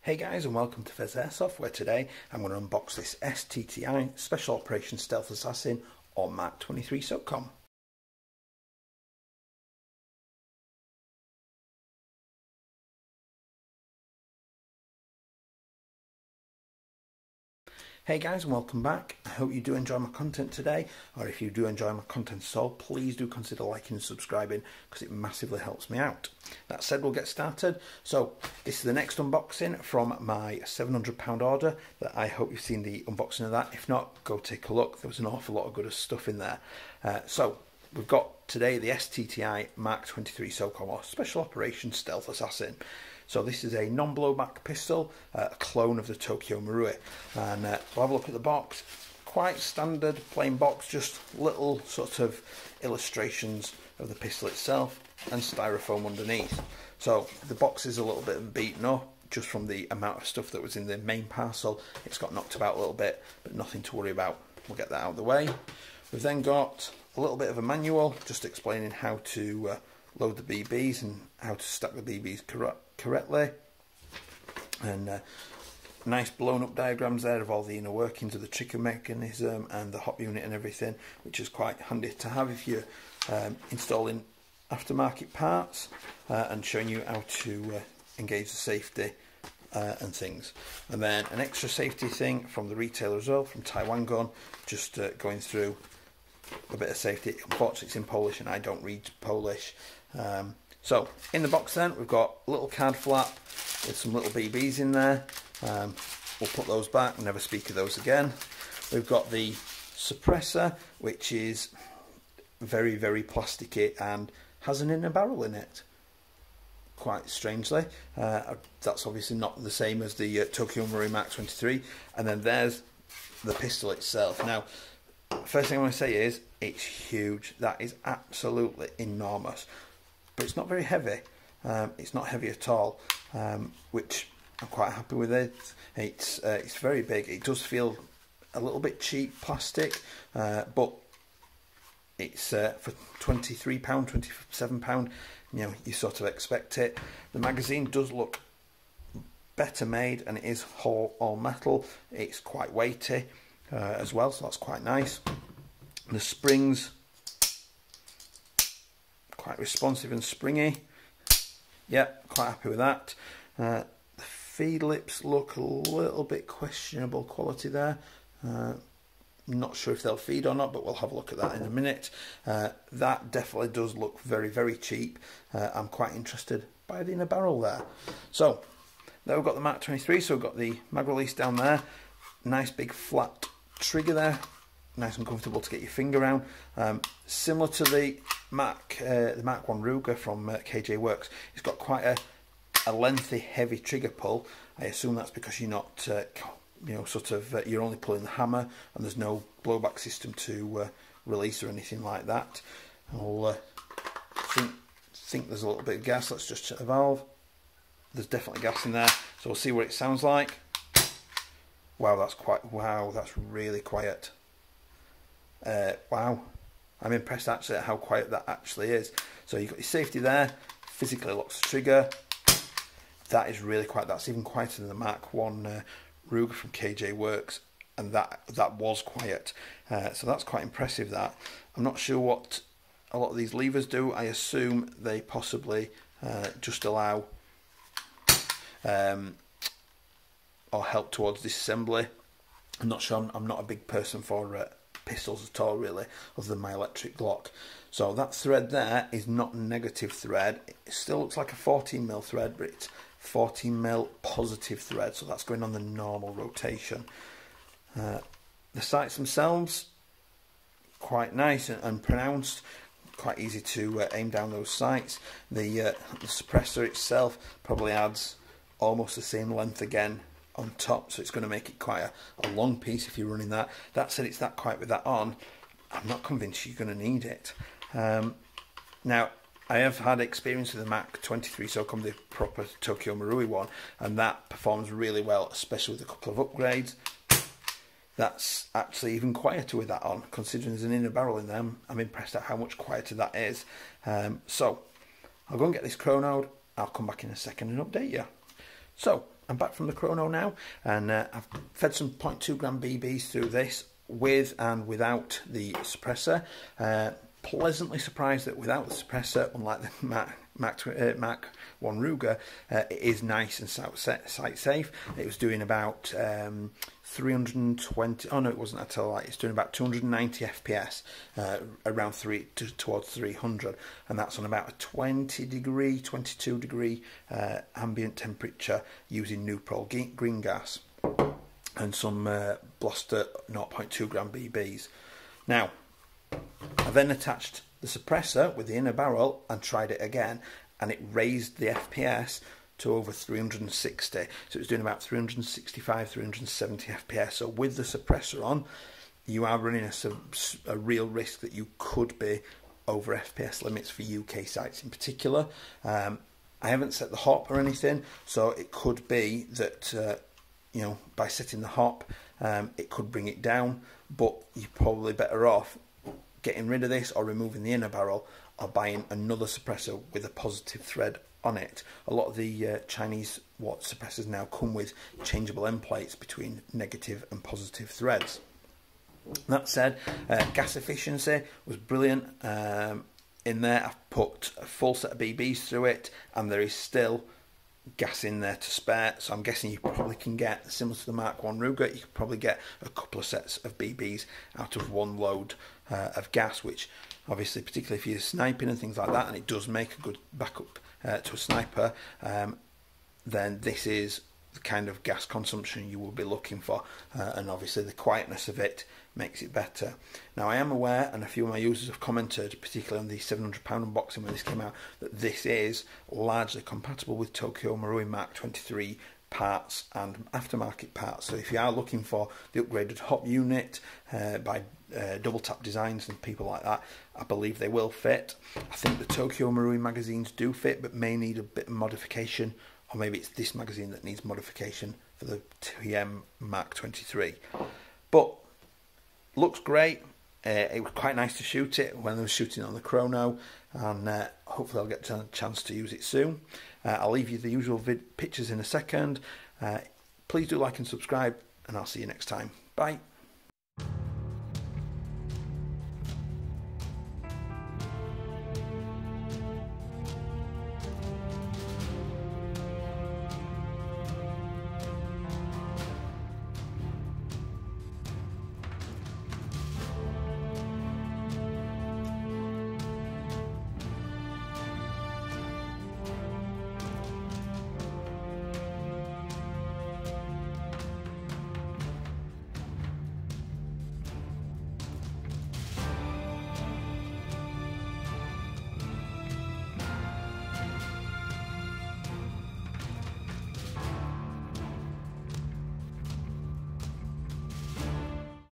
Hey guys, and welcome to Pheas Airsoft, where today I'm going to unbox this STTi Special Operations Stealth Assassin or Mk23 Socom. Hey guys, and welcome back. I hope you do enjoy my content today, or if you do enjoy my content at all, please do consider liking and subscribing because it massively helps me out. That said, we'll get started. So this is the next unboxing from my £700 order that I hope you've seen the unboxing of that. If not, go take a look. There was an awful lot of good stuff in there. So we've got today the STTi Mk23 Socom or Special Operations Stealth Assassin. So this is a non-blowback pistol, a clone of the Tokyo Marui, and we'll have a look at the box. Quite standard plain box, just little sort of illustrations of the pistol itself and styrofoam underneath. So the box is a little bit beaten up just from the amount of stuff that was in the main parcel. It's got knocked about a little bit, but nothing to worry about. We'll get that out of the way. We've then got a little bit of a manual just explaining how to load the BBs and how to stack the BBs correctly, and nice blown up diagrams there of all the inner workings of the trigger mechanism and the hop unit and everything, which is quite handy to have if you're installing aftermarket parts, and showing you how to engage the safety and things. And then an extra safety thing from the retailer as well, from Taiwan Gun, just going through a bit of safety. Unfortunately it's in Polish and I don't read Polish. So in the box then we've got a little card flap with some little BBs in there. We'll put those back, never speak of those again. We've got the suppressor, which is very plasticky and has an inner barrel in it, quite strangely. That's obviously not the same as the Tokyo Marui Mk.23. And then there's the pistol itself. Now first thing I want to say is it's huge. That is absolutely enormous, but it's not very heavy. It's not heavy at all, which I'm quite happy with it. It's very big. It does feel a little bit cheap plastic, but it's for £23, £27. You know, you sort of expect it. The magazine does look better made, and it is all metal. It's quite weighty as well, so that's quite nice. The springs, quite responsive and springy. Yeah, quite happy with that. The feed lips look a little bit questionable quality there. Not sure if they'll feed or not, but we'll have a look at that in a minute. That definitely does look very cheap. I'm quite interested by the inner barrel there. So there we've got the Mk23, so we've got the mag release down there. Nice big flat trigger there, nice and comfortable to get your finger around. Similar to the Mk 1 Ruger from KJ Works, it's got quite a lengthy, heavy trigger pull. I assume that's because you're not, you know, sort of, you're only pulling the hammer, and there's no blowback system to release or anything like that. I'll think there's a little bit of gas. Let's just check the valve. There's definitely gas in there, so we'll see what it sounds like. Wow, that's really quiet. Wow, I'm impressed actually at how quiet that actually is. So you've got your safety there, physically locks the trigger. That is really quiet. That's even quieter than the Mk 1 Ruger from KJ Works, and that was quiet. So that's quite impressive. That I'm not sure what a lot of these levers do. I assume they possibly just allow or help towards disassembly. I'm not sure. I'm not a big person for pistols at all, really, other than my electric Glock. So that thread there is not negative thread. It still looks like a 14mm thread, but it's 14mm positive thread, so that's going on the normal rotation. The sights themselves, quite nice and pronounced, quite easy to aim down those sights. The suppressor itself probably adds almost the same length again on top, so it's going to make it quite a long piece if you're running that. That said, it's that quiet with that on, I'm not convinced you're going to need it. Now I have had experience with the Mk23 Socom, the proper Tokyo Marui one, and that performs really well, especially with a couple of upgrades. That's actually even quieter with that on, considering there's an inner barrel in them. I'm impressed at how much quieter that is. So I'll go and get this chronoed. I'll come back in a second and update you. So I'm back from the chrono now, and I've fed some 0.2 gram BBs through this with and without the suppressor. Pleasantly surprised that without the suppressor, unlike the Mk 1 Ruger, it is nice and sight safe. It was doing about 320. Oh no, it wasn't at all. It's doing about 290 FPS, around towards 300, and that's on about a 22 degree ambient temperature using neutral green gas and some Blaster 0.2 gram BBs. Now, I then attached the suppressor with the inner barrel and tried it again, and it raised the FPS to over 360. So it was doing about 365, 370 FPS. So with the suppressor on, you are running a real risk that you could be over FPS limits for UK sites in particular. I haven't set the hop or anything, so it could be that you know, by setting the hop, it could bring it down, but you're probably better off getting rid of this or removing the inner barrel or buying another suppressor with a positive thread on it. A lot of the Chinese watt suppressors now come with changeable end plates between negative and positive threads. That said, gas efficiency was brilliant. In there I've put a full set of BBs through it, and there is still gas in there to spare, so I'm guessing you probably can get, similar to the Mark 1 Ruger, you could probably get a couple of sets of BBs out of one load of gas, which obviously, particularly if you're sniping and things like that, and it does make a good backup to a sniper, then this is the kind of gas consumption you will be looking for, and obviously the quietness of it makes it better. Now, I am aware, and a few of my users have commented, particularly on the £700 unboxing when this came out, that this is largely compatible with Tokyo Marui Mk.23 parts and aftermarket parts. So if you are looking for the upgraded hop unit by double tap designs and people like that, I believe they will fit. I think the Tokyo Marui magazines do fit, but may need a bit of modification, or maybe it's this magazine that needs modification for the TM Mk.23. But looks great. It was quite nice to shoot it when I was shooting on the chrono, and hopefully I'll get a chance to use it soon. I'll leave you the usual pictures in a second. Please do like and subscribe, and I'll see you next time. Bye.